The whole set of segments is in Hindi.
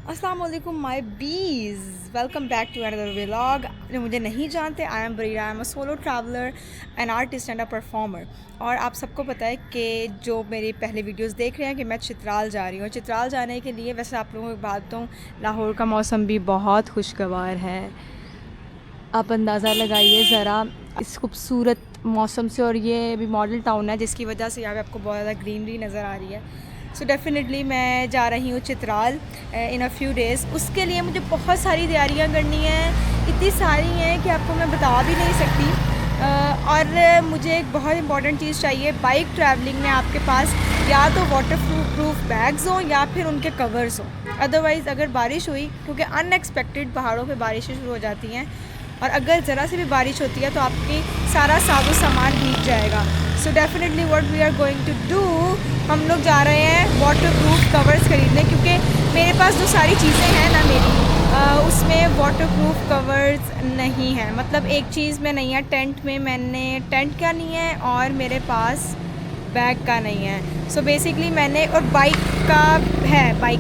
अस्सलाम वालेकुम my bees, welcome back to another vlog. आपने मुझे नहीं जानते, I am Bareera, I am a solo traveller, an artist and a performer. और आप सबको पता है कि जो मेरे पहले वीडियोस देख रहे हैं कि मैं चित्राल जा रही हूँ। चित्राल जाने के लिए वैसे आप लोगों को एक बात बताऊँ, लाहौर का मौसम भी बहुत खुशगवार है। आप अंदाज़ा लगाइए ज़रा इस खूबसूरत मौसम से। और ये अभी मॉडल टाउन है जिसकी वजह से यहाँ पे आपको बहुत ज़्यादा ग्रीनरी नज़र आ रही है। सो डेफ़िनेटली मैं जा रही हूँ चित्राल इन अ फ्यू डेज़। उसके लिए मुझे बहुत सारी तैयारियाँ करनी हैं, इतनी सारी हैं कि आपको मैं बता भी नहीं सकती। और मुझे एक बहुत इंपॉर्टेंट चीज़ चाहिए बाइक ट्रैवलिंग में, आपके पास या तो वाटर प्रूफ बैग्स हों या फिर उनके कवर्स हों। अदरवाइज़ अगर बारिश हुई, क्योंकि अनएक्सपेक्टेड पहाड़ों पे बारिशें शुरू हो जाती हैं, और अगर ज़रा से भी बारिश होती है तो आपकी सारा साजो सामान भीग जाएगा। So definitely what we are going to do, हम लोग जा रहे हैं वाटर प्रूफ कवर्स ख़रीदने, क्योंकि मेरे पास जो सारी चीज़ें हैं ना मेरी उसमें वाटर प्रूफ कवर्स नहीं है। मतलब एक चीज़ में नहीं है, टेंट में मैंने टेंट का नहीं है और मेरे पास बैग का नहीं है। सो बेसिकली मैंने, और बाइक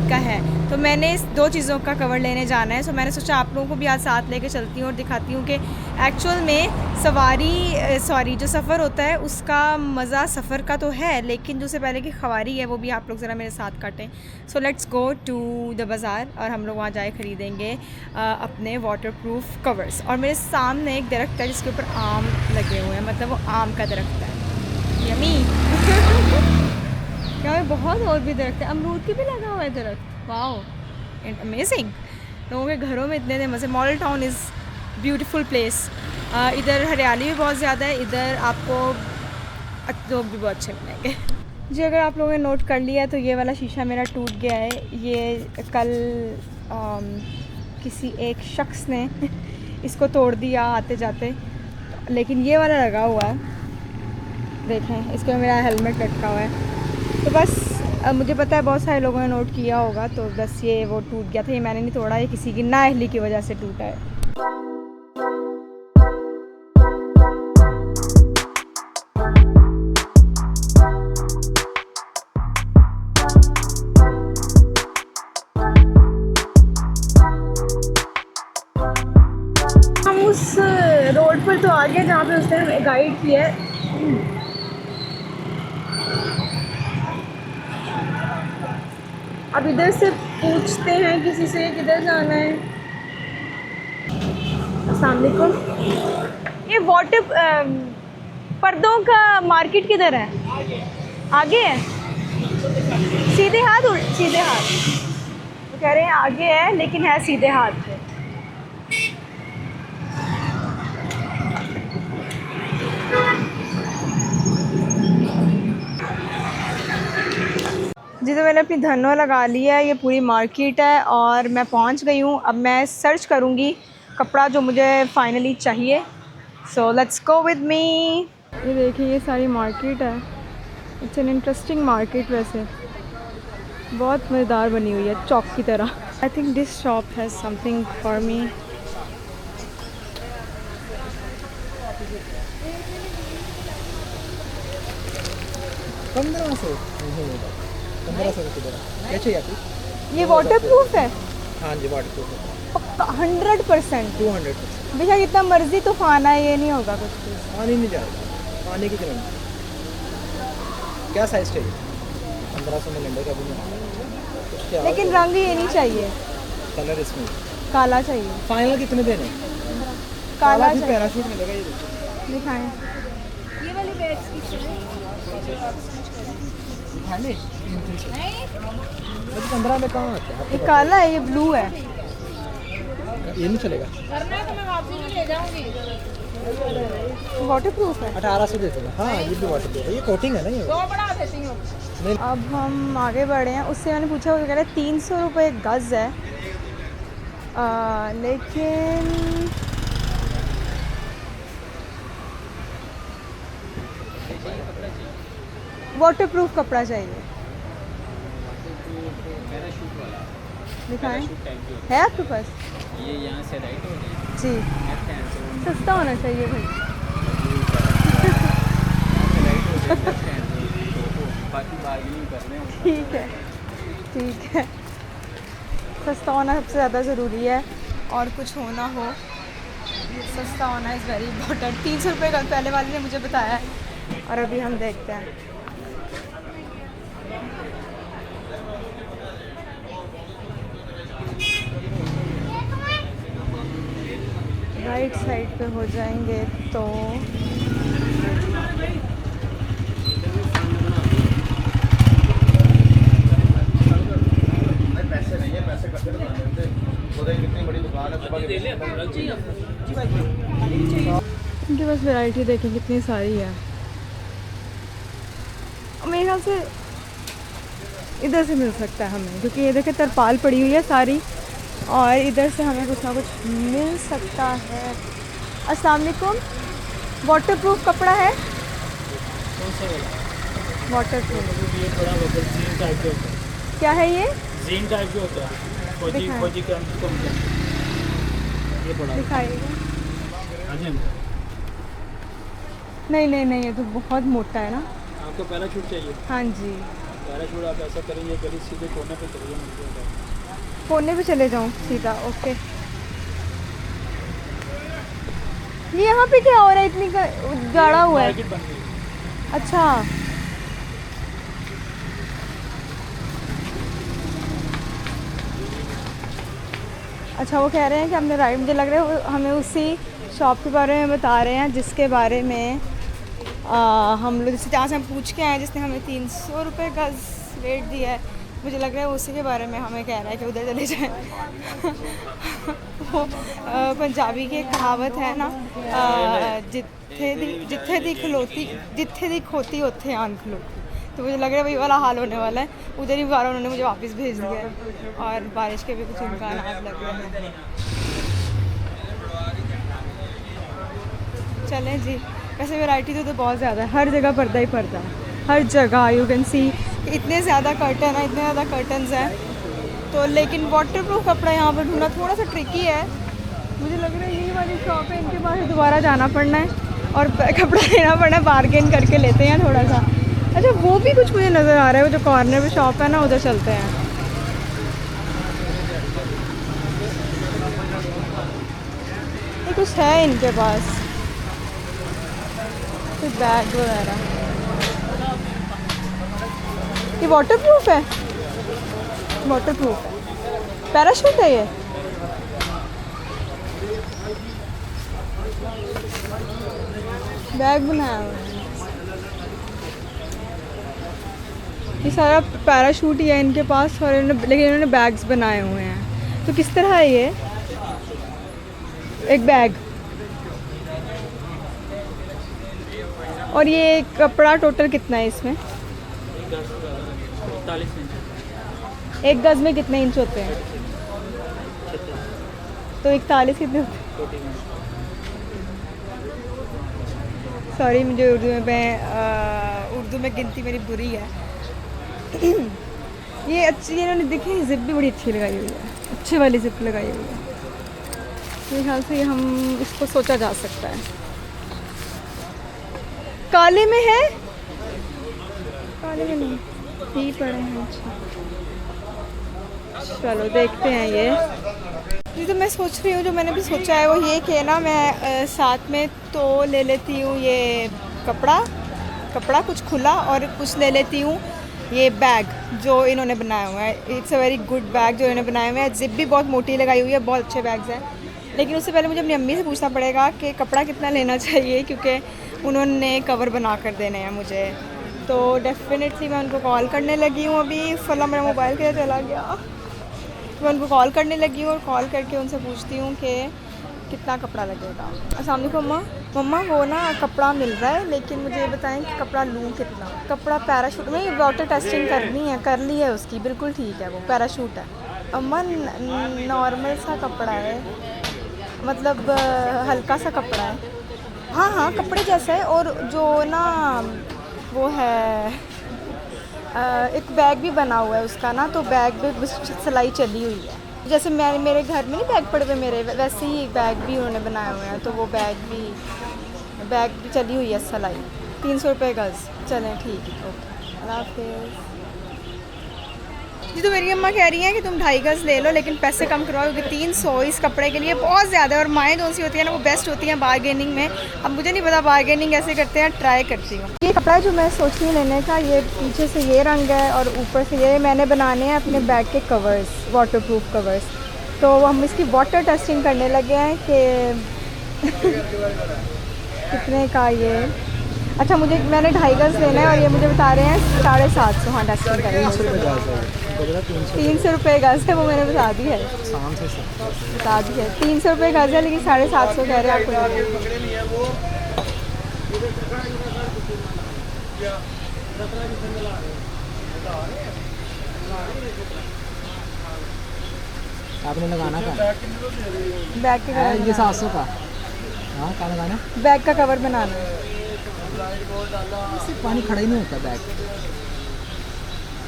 का है, तो मैंने इस दो चीज़ों का कवर लेने जाना है। सो मैंने सोचा आप लोगों को भी आज साथ लेके चलती हूँ और दिखाती हूँ कि एक्चुअल में जो सफ़र होता है उसका मज़ा सफ़र का तो है, लेकिन जो उससे पहले की ख़वारी है वो भी आप लोग ज़रा मेरे साथ काटें। So let's go to the bazaar और हम लोग वहाँ जाए ख़रीदेंगे अपने वाटर प्रूफ कवर्स। और मेरे सामने एक दरख्त है जिसके ऊपर आम लगे हुए हैं, मतलब वो आम का दरख्त है। यमी क्या बहुत और भी दरख्त है, अमरूद की भी लगा हुआ है दरख्त। Wow and amazing. लोगों के घरों में इतने मज़े। Model town is beautiful place. इधर हरियाली भी बहुत ज़्यादा है, इधर आपको लोग भी बहुत अच्छे मिलेंगे। जी, अगर आप लोगों ने नोट कर लिया तो ये वाला शीशा मेरा टूट गया है। ये कल किसी एक शख्स ने इसको तोड़ दिया आते जाते, लेकिन ये वाला लगा हुआ है, देखें इसके में मेरा हेलमेट लटका हुआ है। तो बस मुझे पता है बहुत सारे लोगों ने नोट किया होगा, तो बस ये वो टूट गया था। ये मैंने नहीं तोड़ा, ये किसी की नाअहली की वजह से टूटा है। हम उस रोड पर तो आ गए जहाँ पे उसने हमें गाइड किया है। अब इधर से पूछते हैं किसी से किधर जाना है। अस्सलाम वालेकुम। ये वाटर पर्दों का मार्केट किधर है? आगे है? सीधे हाथ सीधे हाथ, वो कह रहे हैं आगे है लेकिन है सीधे हाथ पे। जी, तो मैंने अपनी धनो लगा ली है, ये पूरी मार्केट है और मैं पहुंच गई हूँ। अब मैं सर्च करूँगी कपड़ा जो मुझे फ़ाइनली चाहिए। सो लेट्स गो विद मी। ये देखिए, ये सारी मार्केट है। इट्स एन इंटरेस्टिंग मार्केट, वैसे बहुत मज़ेदार बनी हुई है, चौक की तरह। I think this shop has something for me. क्या चाहिए आपको? ये वाटर प्रूफ है? हाँ जी, वाटर प्रूफ है। पक्का 100%? 200%। बेशक इतना मर्जी तूफान है, ये नहीं होगा कुछ भी। पानी नहीं जाएगा, पानी की जरूरत। क्या साइज़ चाहिए? 1500 में लेंगे कभी नहीं। लेकिन रंग ये नहीं चाहिए, कलर इसमें काला चाहिए। फाइनल कितने देने? काला भी चाहिए। पैराशूट मिलेगा, ये देखो। दिखाएं। ये वाली बैग्स की दिखाने 15 में कहाँ आते हैं? ये काला है, ये ब्लू है। ये नहीं चलेगा। वाटर प्रूफ है। 1800 दे देगा। हाँ, ये भी वाटर प्रूफ है, ये कोटिंग है ना ये। अब हम आगे बढ़े हैं। उससे मैंने पूछा, वो कह रहे 300 रुपये गज़ है। लेकिन वाटर प्रूफ कपड़ा चाहिए। दिखाएं, है आपके पास? ये यहाँ से राइट हो गया जी, सस्ता होना चाहिए भाई। बाकी बार्गेनिंग कर रहे हैं। ठीक है, ठीक है। सस्ता होना सबसे ज़्यादा ज़रूरी है, और कुछ होना हो सस्ता होना इज़ वेरी इम्पोर्टेंट। 300 रुपये का पहले वाले ने मुझे बताया है, और अभी हम देखते हैं। राइट साइड पे हो जाएंगे तो पैसे नहीं है, पैसे करते कितनी बड़ी दुकान है। इनके पास वैरायटी देखें कितनी सारी है। मेरे ख्याल से इधर से मिल सकता है हमें, क्योंकि ये देखें तरपाल पड़ी हुई है सारी, और इधर से हमें कुछ ना कुछ मिल सकता है। अस्सलाम वालेकुम। वाटरप्रूफ कपड़ा है? वाटरप्रूफ ये थोड़ा जीन टाइप के होता है। क्या है ये? जीन टाइप के होता है। फौजी दिखाएं। फौजी कैंप को ये बड़ा दिखाइएगा। हाँ जी। नहीं, ये तो बहुत मोटा है ना। आपको पैराशूट चाहिए? हाँ जी। पैराशूट आप ऐसा करेंगे, करीब सीधे कोने पे चले जाएंगे। कोने पे चले जाऊँ सीधा? ओके। ये यहाँ पे क्या हो रहा है? इतनी गाढ़ा हुआ है। मार्केट बन गई। अच्छा, अच्छा वो कह रहे हैं कि हमने राइट, मुझे लग रहा है वो हमें उसी शॉप के बारे में बता रहे हैं जिसके बारे में हम लोग जैसे जहाँ से हम पूछ के आए, जिसने हमें 300 रुपये का रेट दिया है। मुझे लग रहा है उसी के बारे में हमें कह रहा है कि उधर चले जाएं। वो पंजाबी की एक कहावत है ना, जिथे दी खोती उत्थे आन खलोती। तो मुझे लग रहा है वही वाला हाल होने वाला है। उधर ही बार उन्होंने मुझे वापस भेज दिया है, और बारिश के भी कुछ इम्कान लग रहे हैं। चलें जी। वैसे वैरायटी तो बहुत ज़्यादा है, हर जगह पर्दा ही पर्दा है, हर जगह यू कैन सी इतने ज़्यादा कर्टन है, इतने ज़्यादा कर्टन्स हैं। तो लेकिन वाटरप्रूफ कपड़ा यहाँ पर ढूंढना थोड़ा सा ट्रिकी है। मुझे लग रहा है यही वाली शॉप है, इनके पास दोबारा जाना पड़ना है और कपड़ा लेना पड़ना है, बार्गेन करके लेते हैं थोड़ा सा। अच्छा वो भी कुछ मुझे नज़र आ रहा है, वो जो कॉर्नर पे शॉप है ना, उधर चलते हैं। ये कुछ है इनके पास, कुछ बैग वगैरह। ये वाटरप्रूफ है? वाटरप्रूफ है, पैराशूट है ये? बैग बनाया हुआ है, ये सारा पैराशूट ही है इनके पास, और लेकिन इन्होंने बैग्स बनाए हुए हैं। तो किस तरह है ये एक बैग? और ये कपड़ा टोटल कितना है इसमें? 40 इंच। एक गज में कितने इंच होते हैं? तो 41 कितने होते हैं? सॉरी, मुझे उर्दू में गिनती मेरी बुरी है। ये अच्छी, इन्होंने देखी जिप भी बड़ी अच्छी लगाई हुई है, अच्छी वाली जिप लगाई हुई है। मेरे ख्याल से हम इसको सोचा जा सकता है। काले में है? काले में नहीं, यही पड़े हैं। अच्छा चलो देखते हैं। ये तो मैं सोच रही हूँ, जो मैंने भी सोचा है वो ये कि ना मैं साथ में तो ले लेती हूँ ये कपड़ा कुछ खुला, और कुछ ले लेती हूँ ये बैग जो इन्होंने बनाया हुआ है। It's a very good bag जो इन्होंने बनाया हुआ है। जिप भी बहुत मोटी लगाई हुई है, बहुत अच्छे बैग्स हैं। लेकिन उससे पहले मुझे अपनी अम्मी से पूछना पड़ेगा कि कपड़ा कितना लेना चाहिए, क्योंकि उन्होंने कवर बना कर देने हैं मुझे। तो डेफिनेटली मैं उनको कॉल करने लगी हूँ अभी। फला मेरा मोबाइल किधर चला गया? मैं उनको कॉल करने लगी हूँ, और कॉल करके उनसे पूछती हूँ कि कितना कपड़ा लगेगा। अस्सलाम वालेकुम मम्मा, वो ना कपड़ा मिल रहा है, लेकिन मुझे ये बताएं कि कपड़ा लूँ कितना? कपड़ा पैराशूट में वाटर टेस्टिंग करनी है, कर ली है उसकी, बिल्कुल ठीक है, वो पैराशूट है। अम्मा नॉर्मल सा कपड़ा है, मतलब हल्का सा कपड़ा है। हाँ कपड़े जैसा है, और जो ना वो है एक बैग भी बना हुआ है उसका ना, तो बैग पे सिलाई चली हुई है। जैसे मेरे घर में नहीं बैग पड़े हुए मेरे, वैसे ही बैग भी उन्होंने बनाए हुए हैं। तो वो बैग भी चली हुई है सिलाई। 300 रुपये गज़। चलें ठीक है, ओके, अल्लाह हाफ़िज़। जी तो मेरी अम्मा कह रही हैं कि तुम 2.5 गज़ ले लो, लेकिन पैसे कम करवाओ क्योंकि 300 इस कपड़े के लिए बहुत ज़्यादा है। और माएँ जो सी होती है ना वो बेस्ट होती हैं बारगेनिंग में। अब मुझे नहीं पता बारगेनिंग कैसे करते हैं, ट्राई करती हूँ। ये कपड़ा जो मैं सोच रही हूँ लेने का, ये पीछे से ये रंग है और ऊपर से ये मैंने बनाने हैं अपने बैग के कवर्स, वाटर प्रूफ कवर्स। तो हम इसकी वाटर टेस्टिंग करने लगे हैं कि कितने का ये। अच्छा मैंने 2.5 गज़ लेना है और ये मुझे बता रहे हैं 750। हाँ टेस्टिंग कर रहे हैं। 300 रुपये गज़ है, वो मैंने बता दी है, बता दी है 300 रुपये गज़ है, लेकिन 750 कह रहे हैं आपको। आपने लगाना था बैग के कवर, ये 700 का। हाँ क्या लगाना, बैग का कवर बनाना है। इससे पानी खड़ा ही नहीं होता बैग।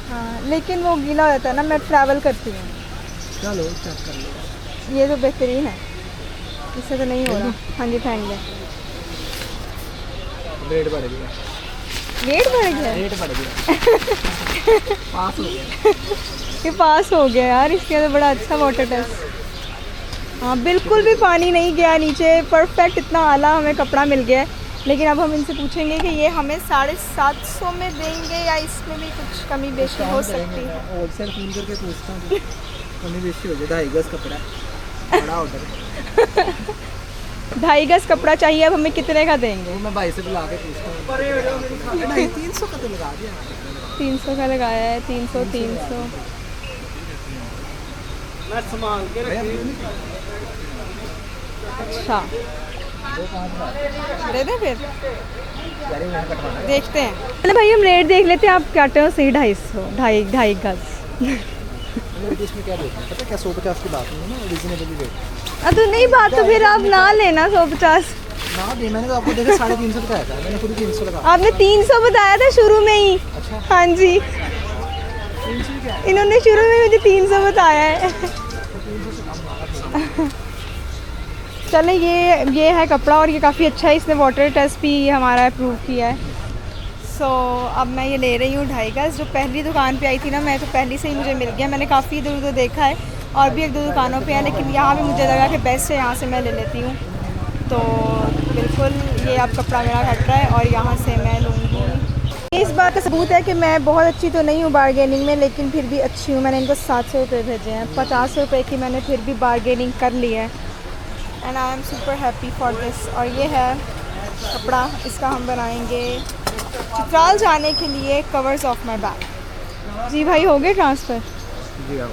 हाँ लेकिन वो गीला हो जाता है ना, मैं ट्रैवल करती हूँ। चलो चेक कर लो, ये तो बेहतरीन है, इससे तो नहीं हो रहा। हाँ जी थैंक यू। रेट बढ़ गया, वेट बढ़ गया, रेट बढ़ गया। पास हो गया, ये पास हो गया यार, इसके तो बड़ा अच्छा वाटर टेस्ट। हाँ बिल्कुल भी पानी नहीं गया नीचे, परफेक्ट इतना आला हमें कपड़ा मिल गया है। लेकिन अब हम इनसे पूछेंगे कि ये हमें 750 में देंगे या इसमें भी कुछ कमी बेशी हो सकती है। होलसेल फोन करके पूछता हूँ, कमी बेशी हो जाए। 2.5 गज़ कपड़ा बड़ा ऑर्डर 2.5 गज़ कपड़ा चाहिए, अब हमें कितने का देंगे? वो मैं भाई से बुला के पूछता हूँ। 300 का तो लगा दिया, 300 का लगाया है, 300। अच्छा दे दें फिर, देखते हैं। चलो भाई हम रेट देख लेते हैं, आप काटे हो सही 250 गज़। इसमें क्या रेट है पता क्या, 150 की बात नहीं है ना, रीजनेबल रेट। अब तो नहीं बात, तो फिर आप ना लेना 150 ना दे, मैंने तो आपको देखा 350 बताया था, मैंने खुद 300 लगा। आपने 300 बताया था शुरू में ही। अच्छा हाँ जी 300 क्या है, इन्होंने शुरू में मुझे 300 बताया है। 300 से कम लगा। चले ये है कपड़ा और ये काफ़ी अच्छा है, इसने वाटर टेस्ट भी हमारा अप्रूव किया है। सो अब मैं ये ले रही हूँ 2.5 गज़। जो पहली दुकान पे आई थी ना, मैं तो पहली से ही मुझे मिल गया। मैंने काफ़ी इधर उधर देखा है और भी 1-2 दुकानों पे है, लेकिन यहाँ भी मुझे लगा कि बेस्ट है, यहाँ से मैं ले लेती हूँ। तो बिल्कुल ये अब कपड़ा मेरा हट रहा है और यहाँ से मैं लूँगी। इस बात का सबूत है कि मैं बहुत अच्छी तो नहीं हूँ बारगेनिंग में, लेकिन फिर भी अच्छी हूँ। मैंने इनको 700 रुपये भेजे हैं, 50 रुपये की मैंने फिर भी बारगेनिंग कर ली है and I am super happy for this. और ये है कपड़ा, इसका हम बनाएंगे चित्राल जाने के लिए कवर्स ऑफ माई बैग। जी भाई हो गए ट्रांसफ़र? जी हाँ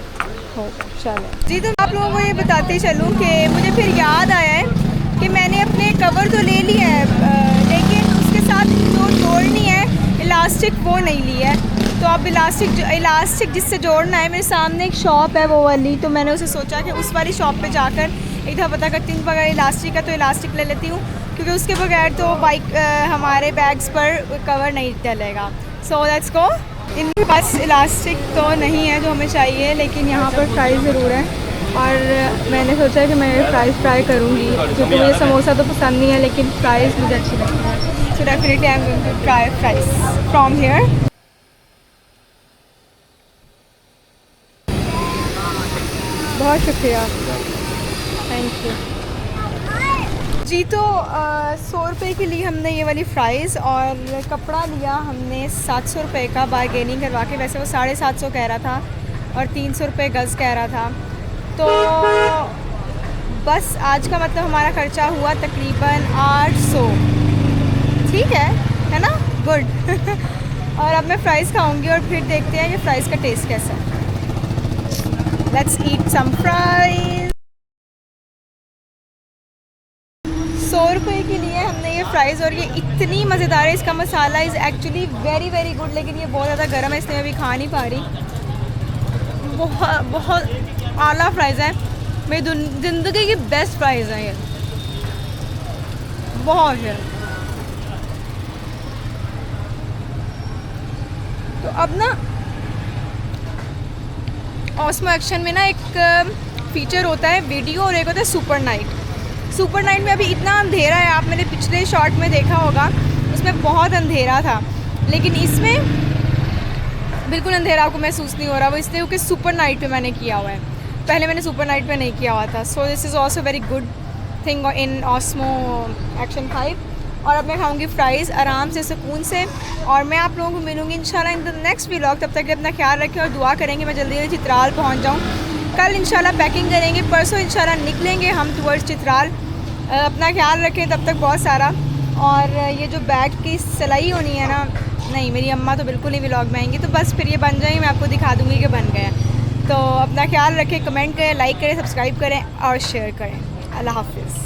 हो गया, चलो जी। तो आप लोगों को ये बताते चलूँ कि मुझे फिर याद आया है कि मैंने अपने कवर तो ले लिए हैं, लेकिन उसके साथ जो जोड़नी है इलास्टिक वो नहीं ली है। तो अब इलास्टिक जिससे जोड़ना है, मेरे सामने एक शॉप है वो वाली, तो मैंने उसे सोचा कि उस वाली शॉप पे जाकर एक दफ़ा पता करती हूँ बगैर इलास्टिक है तो इलास्टिक ले लेती हूँ, क्योंकि उसके बगैर तो हमारे बैग्स पर कवर नहीं डलेगा। सो लेट्स गो। इनके पास इलास्टिक तो नहीं है जो हमें चाहिए, लेकिन यहाँ पर फ्राइज़ ज़रूर है और मैंने सोचा कि मैं फ्राइज़ ट्राई करूँगी, क्योंकि मुझे समोसा तो पसंद नहीं है लेकिन फ्राइज़ मुझे अच्छी लगती है। So definitely I am going to try fries from here. बहुत शुक्रिया, थैंक यू जी। तो 100 रुपये के लिए हमने ये वाली फ़्राइज़ और कपड़ा लिया हमने 700 रुपये का बारगेनिंग करवा के। वैसे वो 750 कह रहा था और 300 रुपये गज़ कह रहा था। तो बस आज का मतलब हमारा ख़र्चा हुआ तकरीबन 800। ठीक है ना, गुड। और अब मैं फ़्राइज़ खाऊंगी और फिर देखते हैं कि फ़्राइज़ का टेस्ट कैसा है। Let's eat some fries. 100 रुपये के लिए हमने ये फ़्राइज़, और ये इतनी मज़ेदार है, इसका masala is actually very very good, लेकिन ये बहुत ज़्यादा गर्म है इसलिए मैं अभी खा नहीं पा रही। बहुत आला फ़्राइज़ है, मेरी ज़िंदगी की बेस्ट फ़्राइज़ है ये, बहुत है। तो अब ना ऑस्मो एक्शन में ना एक फ़ीचर होता है वीडियो और एक होता है सुपर नाइट। सुपर नाइट में अभी इतना अंधेरा है, आप मैंने पिछले शॉट में देखा होगा उसमें बहुत अंधेरा था, लेकिन इसमें बिल्कुल अंधेरा आपको महसूस नहीं हो रहा, वो इसलिए क्योंकि सुपर नाइट पे मैंने किया हुआ है, पहले मैंने सुपर नाइट पे नहीं किया हुआ था। So this is also very good thing in osmo action 5। और अब मैं खाऊंगी फ्राइज़ आराम से सुकून से, और मैं आप लोगों को मिलूंगी इंशाल्लाह इन द नेक्स्ट व्लॉग। तब तक अपना ख्याल रखें और दुआ करेंगे मैं जल्दी जल्दी चित्राल पहुंच जाऊं। कल इंशाल्लाह पैकिंग करेंगे, परसों इंशाल्लाह निकलेंगे हम टुवर्ड्स चित्राल। अपना ख्याल रखें तब तक बहुत सारा। और ये जो बैग की सिलाई होनी है ना, नहीं मेरी अम्मा तो बिल्कुल नहीं व्लॉग में आएंगी, तो बस फिर ये बन जाएंगे, मैं आपको दिखा दूँगी कि बन गया। तो अपना ख्याल रखें, कमेंट करें, लाइक करें, सब्सक्राइब करें और शेयर करें। अल्लाह हाफिज़।